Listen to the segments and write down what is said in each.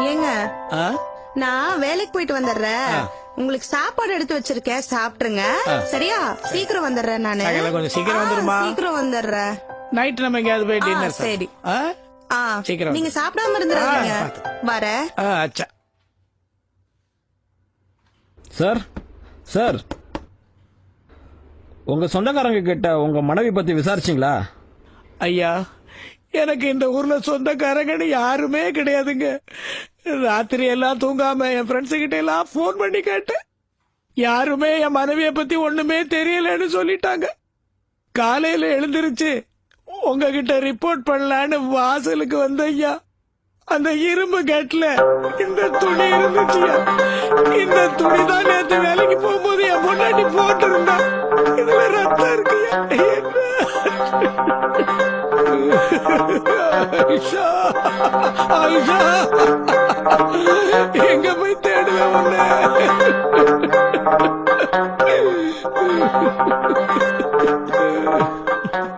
ஏங்க ஆ? நான் வேலைக்கு போயிட்டு வந்துடுறேன். உங்களுக்கு சாப்பாடு எடுத்து வச்சிருக்கேன், சாப்பிட்டுருங்க. சரியா? சீக்கிரம் வந்துடுறேன் நானு. சாயங்காலம் கொஞ்சம் சீக்கிரம் வந்துருமா? சீக்கிரம் வந்துடுறேன். நைட் நம்ம எங்கேயாவது போய் டின்னர் சரி. சீக்கிரம் நீங்க சாப்பிடாம இருந்துடாதீங்க. வர அச்சா. சார் சார், உங்க சொந்தக்காரங்க கிட்ட உங்க மனைவி பத்தி விசாரிச்சீங்களா? ஐயா, எனக்கு இந்த ஊர்ல சொந்தக்காரங்கன்னு யாருமே கிடையாதுங்க. ராத்திரி எல்லாம் தூங்காம என் ஃப்ரெண்ட்ஸ் கிட்ட எல்லாம் போன் பண்ணி கேட்டேன். யாருமே என் மனைவிய பத்தி ஒண்ணுமே தெரியலன்னு சொல்லிட்டாங்க. காலையில எழுந்திருச்சு உங்ககிட்ட ரிப்போர்ட் பண்ணலான்னு வாசலுக்கு வந்த ஐயா, அந்த இரும்பு கேட்ல இந்த துணி இருந்துச்சு. இந்த துணி தான் நேற்று வேலைக்கு போகும்போது என் முன்னாடி போட்டு இருந்தா. இதுல ரத்தம் இருக்கு. ஆயிஷா, ஆயிஷா, எங்க போய் தேடுவேன் உன்னை?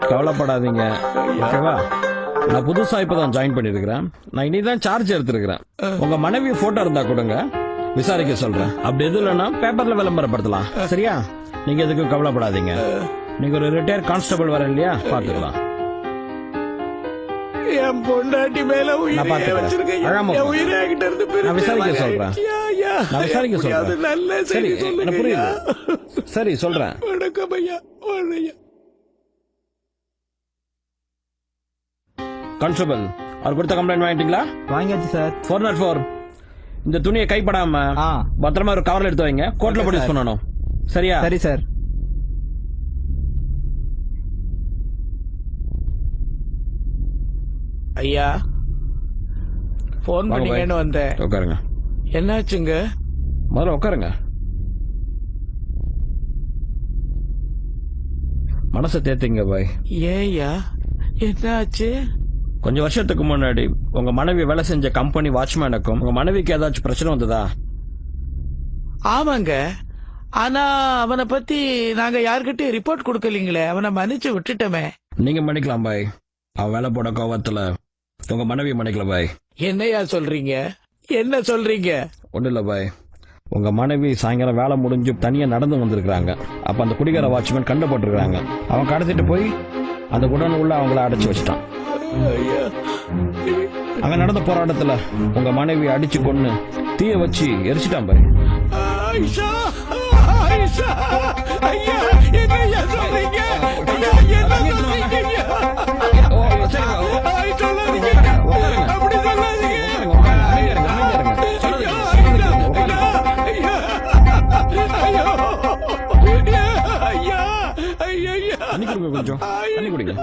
கவலைப்படாதீங்க, ஓகேவா? நான் புதுசா இப்பதான் ஜாயின் பண்ணிருக்கிறேன். நான் இனிதான் சார்ஜ் எடுத்திருக்கிறேன். உங்க மனைவி போட்டோ இருந்தா கொடுங்க, விசாரிக்க சொல்றேன். அப்படி எது இல்லைன்னா பேப்பர்ல விளம்பரப்படுத்தலாம். சரியா? நீங்க எதுக்கும் கவலைப்படாதீங்க. நீங்க ஒரு ரிட்டையர் கான்ஸ்டபிள் வர இல்லையா, பாத்துக்கலாம். என் பொண்டாட்டி மேல நான் பாத்துக்கிறேன். அழாம போ. நான் விசாரிக்க சொல்றேன். நான் விசாரிக்க சொல்றேன். நல்ல சரி, சரி, எனக்கு புரியுது. சரி, சொல்றேன். வணக்கம் ஐயா. வணக்கம். கான்ஸ்டபிள், அவர் கொடுத்த கம்ப்ளைண்ட் வாங்கிட்டீங்களா? வாங்கியாச்சு சார். 404. இந்த துணியை கைப்படாம பத்திரமா ஒரு கவர்ல எடுத்து வைங்க. கோர்ட்ல ப்ரொடியூஸ் பண்ணணும். சரியா? சரி சார். ஐயா, போன் பண்ணீங்கன்னு வந்தேன். உட்காருங்க. என்னாச்சுங்க? முதல்ல உட்காருங்க. மனசை தேத்திங்க பாய். ஏய்யா, என்னாச்சு? கொஞ்சம் வருஷத்துக்கு முன்னாடி உங்க மனைவி வேலை செஞ்ச கம்பெனி வாட்ச்மேனுக்கும் உங்க மனைவிக்கு ஏதாச்சும் பிரச்சனை வந்ததா? ஆமாங்க. ஆனா அவனை பத்தி நாங்க யார்கிட்டயும் ரிப்போர்ட் கொடுக்கலீங்களே. அவனை மன்னிச்சு விட்டுட்டோமே. நீங்க மன்னிக்கலாம் பாய். அவன் வேலை போட கோவத்துல உங்க மனைவி மன்னிக்கல பாய். என்னையா சொல்றீங்க? என்ன சொல்றீங்க? ஒண்ணு இல்ல பாய், உங்க மனைவி சாயங்காலம் வேலை முடிஞ்சு தனியா நடந்து வந்திருக்காங்க. அப்ப அந்த குடிகார வாட்ச்மேன் கண்டுபட்டுருக்காங்க. அவன் கடத்திட்டு போய் அந்த குடோன் உள்ள அவங்கள அடைச்சு வச்சிட்டான். அங்க நடந்த போராட்டத்துல உங்க மனைவி அடிச்சு கொன்னு தீய வச்சு எரிச்சிட்டான் பாய். ஆயிஷா, ஆயிஷா, ஐயா, என்னய்யா சொல்றீங்க? ஐயா, என்ன சொல்றீங்க? சொல்லாதீங்க, அப்படி சொல்லாதீங்க. தண்ணி குடிங்க, கொஞ்சம் தண்ணி குடிங்க.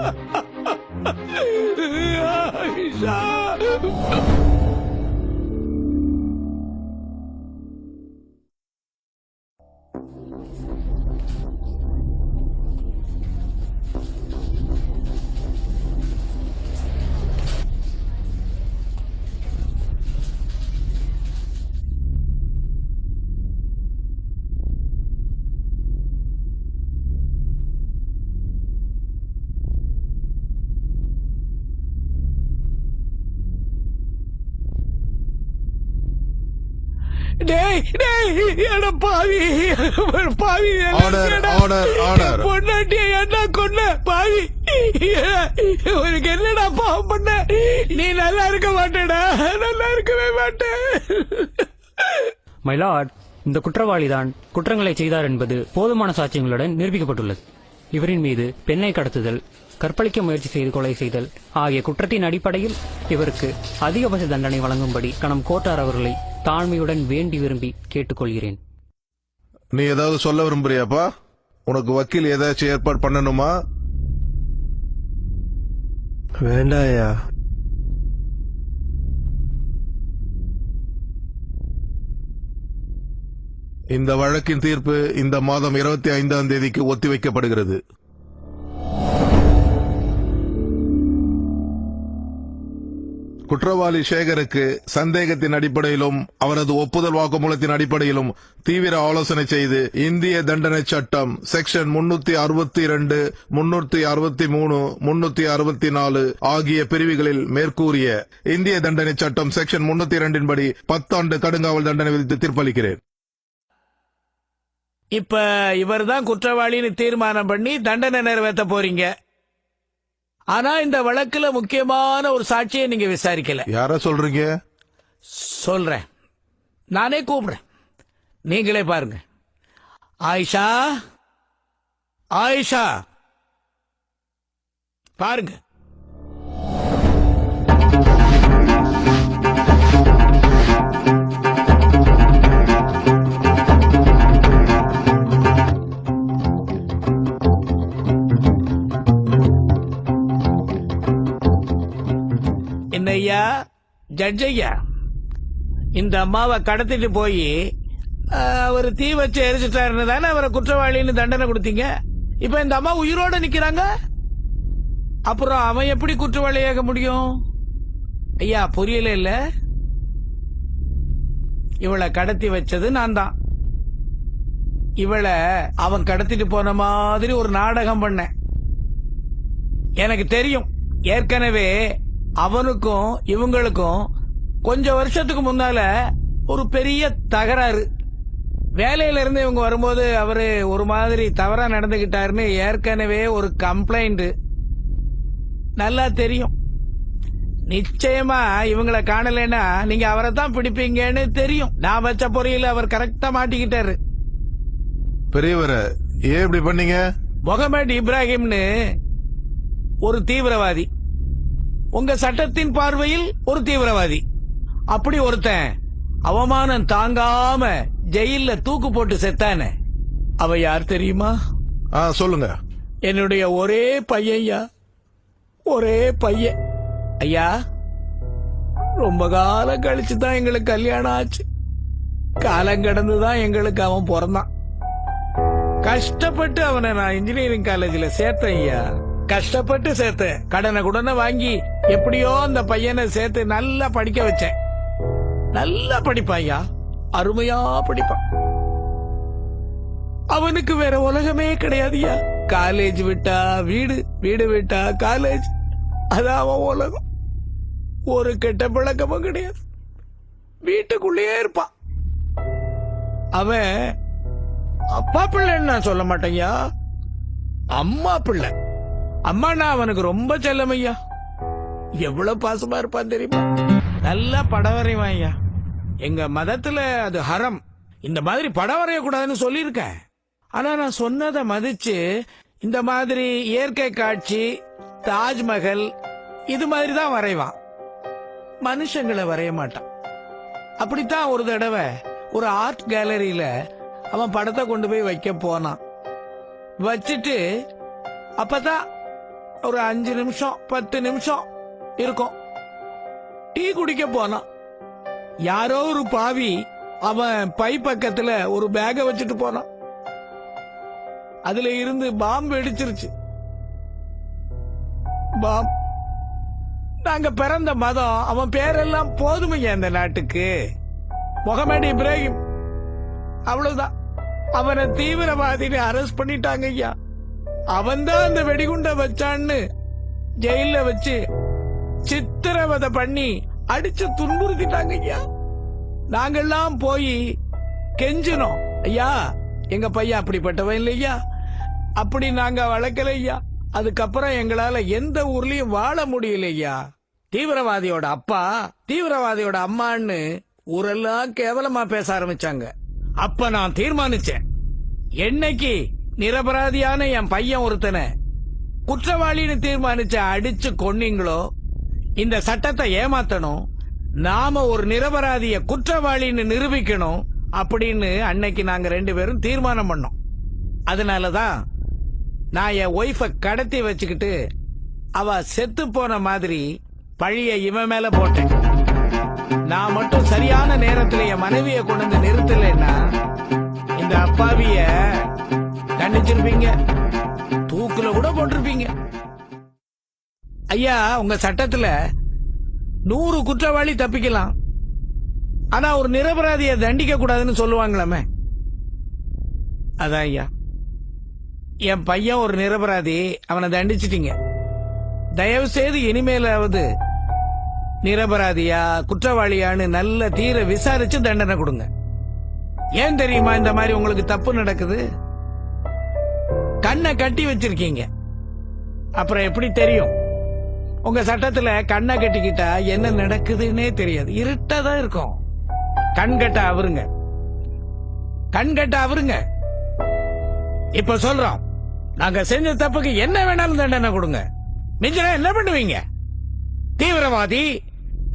பொண்டாட்டிய என்ன கொன்ன பாவி? உனக்கு என்னடா பாவம் பண்ண? நீ நல்லா இருக்க மாட்டேடா, நல்லா இருக்கவே மாட்டேன். மைலார்ட், இந்த குற்றவாளிதான் குற்றங்களை செய்தார் என்பது போதுமான சாட்சியங்களுடன் நிரூபிக்கப்பட்டுள்ளது. இவரின் மீது பெண்ணை கடத்துதல், கற்பழிக்க முயற்சி செய்து கொலை செய்தல் ஆகிய குற்றத்தின் அடிப்படையில் இவருக்கு அதிகபட்ச தண்டனை வழங்கும்படி கணம் கோட்டார் அவர்களை தாழ்மையுடன் வேண்டி விரும்பி கேட்டுக்கொள்கிறேன். நீ ஏதாவது சொல்ல விரும்புறியாப்பா? உனக்கு வக்கீல் ஏதாச்சும் ஏற்பாடு பண்ணணுமா? வேண்டாயா. இந்த வழக்கின் தீர்ப்பு இந்த மாதம் 25ஆம் தேதிக்கு ஒத்திவைக்கப்படுகிறது. குற்றவாளி சேகருக்கு சந்தேகத்தின் அடிப்படையிலும் அவரது ஒப்புதல் வாக்குமூலத்தின் அடிப்படையிலும் தீவிர ஆலோசனை செய்து இந்திய தண்டனை சட்டம் செக்ஷன் 362, 363, 364 ஆகிய பிரிவுகளில் மேற்கூறிய இந்திய தண்டனை சட்டம் செக்ஷன் 302 படி 10 ஆண்டு கடுங்காவல் தண்டனை விதித்து தீர்ப்பளிக்கிறேன். இப்ப இவர்தான் குற்றவாளின்னு தீர்மானம் பண்ணி தண்டனை நிறைவேற்ற போறீங்க. ஆனா இந்த வழக்குல முக்கியமான ஒரு சாட்சியை நீங்க விசாரிக்கல. யார சொல்றீங்க? சொல்றேன், நானே கூப்பிடுறேன், நீங்களே பாருங்க. ஆயிஷா, ஆயிஷா, பாருங்க. ஐயா, ஜட்ஜ் ஐயா, இந்த அம்மாவை கடத்திட்டு போய் அவர் தீ வச்சு எரிச்சிட்டாருன்னு தானே அவரை குற்றவாளின்னு தண்டனை கொடுத்தீங்க. இப்ப இந்த அம்மா உயிரோட நிக்கிறாங்க, அப்புறம் அவன் எப்படி குற்றவாளியாக முடியும்? ஐயா புரியல இல்ல? இவளை கடத்தி வச்சது நான் தான். இவளை அவன் கடத்திட்டு போன மாதிரி ஒரு நாடகம் பண்ணேன். எனக்கு தெரியும், ஏற்கனவே அவனுக்கும் இவங்களுக்கும் கொஞ்சம் வருஷத்துக்கு முன்னால ஒரு பெரிய தகராறு. வேலையில இருந்து இவங்க வரும்போது அவரு ஒரு மாதிரி தவறா நடந்துகிட்டாருன்னு ஏற்கனவே ஒரு கம்ப்ளைண்ட். நல்லா தெரியும். நிச்சயமா இவங்களை காணலைன்னா நீங்க அவரை தான் பிடிப்பீங்கன்னு தெரியும். நான் வச்ச பொறியில அவர் கரெக்டா மாட்டிக்கிட்டாரு. பெரியவரை ஏன் இப்படி பண்ணீங்க? முகமது இப்ராஹிம்னு ஒரு தீவிரவாதி, உங்க சட்டத்தின் பார்வையில் ஒரு தீவிரவாதி. அப்படி ஒருத்தன் அவமானம் தாங்காம ஜெயில தூக்கு போட்டு செத்தானே, அவ யார் தெரியுமா? சொல்லுங்க. என்னுடைய ஒரே பையன்யா, ஒரே பையன். ஐயா, ரொம்ப காலம் கழிச்சு தான் எங்களுக்கு கல்யாணம் ஆச்சு. காலம் கடந்துதான் எங்களுக்கு அவன் பிறந்தான். கஷ்டப்பட்டு அவனை நான் இன்ஜினியரிங் காலேஜில் சேர்த்தேன் ஐயா. கஷ்டப்பட்டு சேர்த்தேன். கடனை குடனை வாங்கி எப்படியோ அந்த பையனை சேர்த்து நல்லா படிக்க வச்சேன். நல்லா படிப்பான் ஐயா, அருமையா படிப்பான். அவனுக்கு வேற உலகமே கிடையாதுயா. காலேஜ் விட்டா வீடு, வீடு விட்டா காலேஜ், அதான் அவன் உலகம். ஒரு கெட்ட பழக்கமும் கிடையாது, வீட்டுக்குள்ளேயே இருப்பான். அவன் அப்பா பிள்ளைன்னு நான் சொல்ல மாட்டேன்யா, அம்மா பிள்ளை. அம்மாண்ணா அவனுக்கு ரொம்ப செல்லமையா. எவ்வளவு பாசமா இருப்பான் தெரியுமா? நல்லா படம் வரைவான் ஐயா. எங்க மதத்துல அது ஹரம். இந்த மாதிரி படம் வரைய கூடாதுன்னு சொல்லியிருக்கேன். ஆனா நான் சொன்னதை மதிச்சு இந்த மாதிரி இயற்கை காட்சி, தாஜ்மஹல் இது மாதிரி தான் வரைவான். மனுஷங்களை வரைய மாட்டான். அப்படித்தான் ஒரு தடவை ஒரு ஆர்ட் கேலரியில அவன் படத்தை கொண்டு போய் வைக்க போனான். வச்சுட்டு அப்பதான் ஒரு 5 நிமிஷம் 10 நிமிஷம் இருக்கும், டீ குடிக்க போனான். யாரோ ஒரு பாவி அவன் பை பக்கத்துல ஒரு பேக வச்சுட்டு போனான். அதுல இருந்து பாம்பு வெடிச்சிருச்சு. பாம். நாங்க பிறந்த மதம், அவன் பேரெல்லாம் போதுமையா இந்த நாட்டுக்கு, முகமது இப்ராஹிம். அவ்வளவுதான். அவனை தீவிரவாதின்னு அரெஸ்ட் பண்ணிட்டாங்க ஐயா. அவன்தான் அந்த வெடிகுண்ட வச்சான்னு ஜெயில வச்சு சித்திரவதை பண்ணி அடிச்சு துன்புறுத்திட்டாங்க ஐயா. நாங்கெல்லாம் போய் கெஞ்சினோம், ஐயா எங்க பையன் அப்படிப்பட்டவன் இல்லையா, அப்படி நாங்க வளர்க்கல ஐயா. அதுக்கப்புறம் எங்களால எந்த ஊர்லயும் வாழ முடியல ஐயா. தீவிரவாதியோட அப்பா, தீவிரவாதியோட அம்மான்னு ஊரெல்லாம் கேவலமா பேச ஆரம்பிச்சாங்க. அப்ப நான் தீர்மானிச்சேன், என்னைக்கு நிரபராதியான என் பையன் ஒருத்தனை குற்றவாளின்னு தீர்மானிச்ச அடிச்சு கொன்னீங்களோ, இந்த சட்டத்தை ஏமாத்தணும், நாம ஒரு நிரபராதிய குற்றவாளின்னு நிரூபிக்கணும் அப்படின்னு அன்னைக்கு நாங்க 2 பேரும் தீர்மானம் பண்ணோம். அதனாலதான் நான் என் ஒய்ஃப கடத்தி வச்சுக்கிட்டு அவ செத்து போன மாதிரி பழிய இவன் மேல போட்டேன். நான் மட்டும் சரியான நேரத்துல என் மனைவியை கொண்டு வந்து நிறுத்தலைன்னா இந்த அப்பாவிய தண்டிச்சிருப்பீங்க, தூக்குல கூட போட்டிருப்பீங்க. ஐயா, உங்க சட்டத்துல 100 குற்றவாளி தப்பிக்கலாம், ஆனா ஒரு நிரபராதியை தண்டிக்க கூடாதுன்னு சொல்லுவாங்களாமே. அதான் ஐயா, என் பையன் ஒரு நிரபராதி, அவனை தண்டிச்சிட்டீங்க. தயவு செய்து இனிமேலாவது நிரபராதியா குற்றவாளியான்னு நல்ல தீர விசாரிச்சு தண்டனை கொடுங்க. ஏன் தெரியுமா இந்த மாதிரி உங்களுக்கு தப்பு நடக்குது? கண்ணை கட்டி வச்சிருக்கீங்க, அப்புறம் எப்படி தெரியும்? உங்க சட்டத்துல கண்ணை கட்டிக்கிட்டா என்ன நடக்குதுன்னே தெரியாது, இருட்டாதான் இருக்கும். கண்கட்ட அவருங்க, கண்கட்ட அவருங்க. இப்ப சொல்றோம், நாங்க செஞ்ச தப்புக்கு என்ன வேணாலும் தண்டனை கொடுங்க. மிஞ்சனா என்ன பண்ணுவீங்க? தீவிரவாதி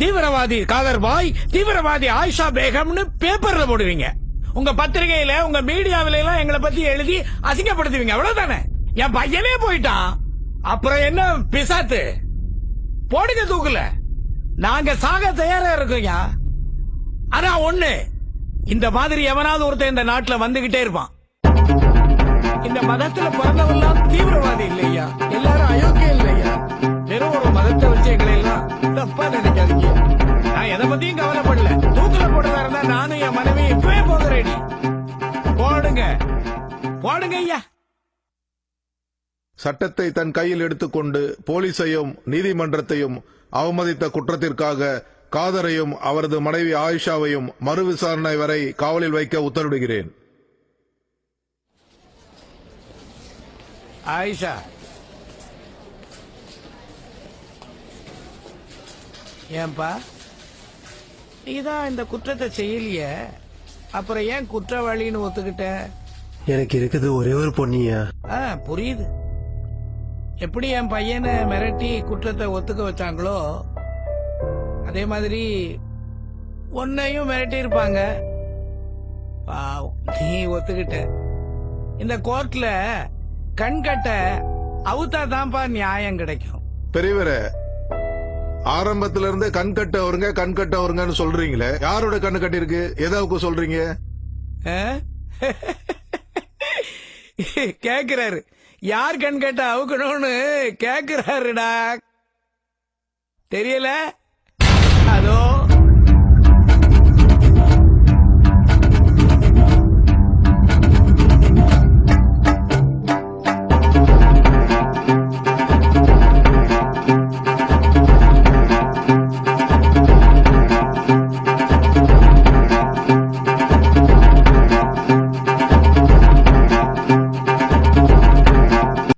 தீவிரவாதி காதர் பாய், தீவிரவாதி ஆயிஷா பேகம்னு பேப்பர்ல போடுவீங்க. உங்க பத்திரிகையில உங்க மீடியாவில எல்லாம் எங்களை பத்தி எழுதி அசிங்கப்படுத்துவீங்க, அவ்வளவுதானே? என் பையனே போயிட்டான், அப்புறம் என்ன பிசாத்து? போடுங்க தூக்குல, நாங்க சாக தயாரா இருக்கோங்க. ஆனா ஒண்ணு, இந்த மாதிரி எவனாவது ஒருத்தன் இந்த நாட்டுல வந்துகிட்டே இருப்பான். இந்த மதத்துல பிறந்தவெல்லாம் தீவிரவாதி இல்லையா, எல்லாரும் அயோக்கியம் இல்லையா? வெறும் ஒரு மதத்தை வச்சு எங்களை எல்லாம் தப்பா நினைக்காதீங்க. நான் எதை பத்தியும் கவலைப்படல. தூக்குல போடுறதா இருந்தா நானும் என் மனைவி இப்பவே போக ரெடி. போடுங்க போடுங்க ஐயா. சட்டத்தை தன் கையில் எடுத்துக்கொண்டு போலீசையும் நீதிமன்றத்தையும் அவமதித்த குற்றத்திற்காக காதரையும் அவரது மனைவி ஆயிஷாவையும் மறு விசாரணை வரை காவலில் வைக்க உத்தரவிடுகிறேன். ஆயிஷா, ஏன்பா நீதான் இந்த குற்றத்தை செய்யலைய, அப்புறம் ஏன் குற்றவாளின்னு ஒத்துக்கிட்ட? எனக்கு இருக்குது ஒரே ஒரு பொண்ணியா. புரியுது. எப்படி என் பையனை மிரட்டி குற்றத்தை ஒத்துக்க வச்சாங்களோ அதே மாதிரி உன்னையும் மிரட்டி இருப்பாங்க. நீ ஒத்துக்கிட்ட. இந்த கோர்ட்ல கண்கட்ட அவுத்தா தான்ப்பா நியாயம் கிடைக்கும். பெரியவரே, ஆரம்பத்துல இருந்து கண்கட்ட வருங்க கண்கட்ட வருங்கன்னு சொல்றீங்களே, யாரோட கண்ணு கட்டி இருக்கு? எதாவுக்கு சொல்றீங்க? கேக்குறாரு, யார் கண் கட்ட அவுக்கணும்னு கேக்குறாருடா. தெரியல? அதோ